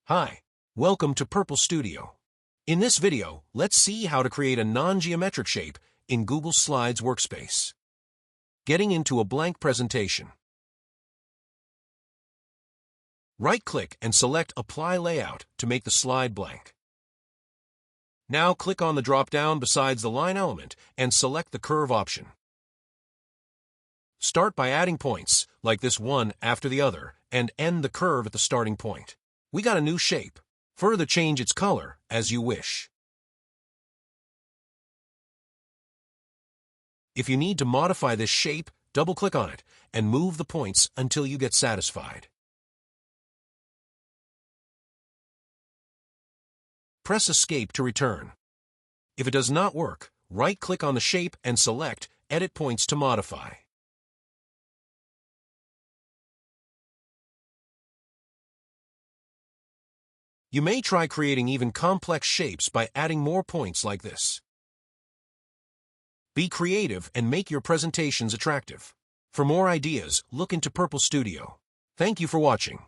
Hi, welcome to Purple Studio. In this video, let's see how to create a non-geometric shape in Google Slides Workspace. Getting into a blank presentation. Right-click and select Apply Layout to make the slide blank. Now click on the drop-down besides the line element and select the curve option. Start by adding points, like this one after the other, and end the curve at the starting point. We got a new shape. Further change its color as you wish. If you need to modify this shape, double-click on it and move the points until you get satisfied. Press Escape to return. If it does not work, right-click on the shape and select Edit Points to modify. You may try creating even complex shapes by adding more points like this. Be creative and make your presentations attractive. For more ideas, look into Purple Studio. Thank you for watching.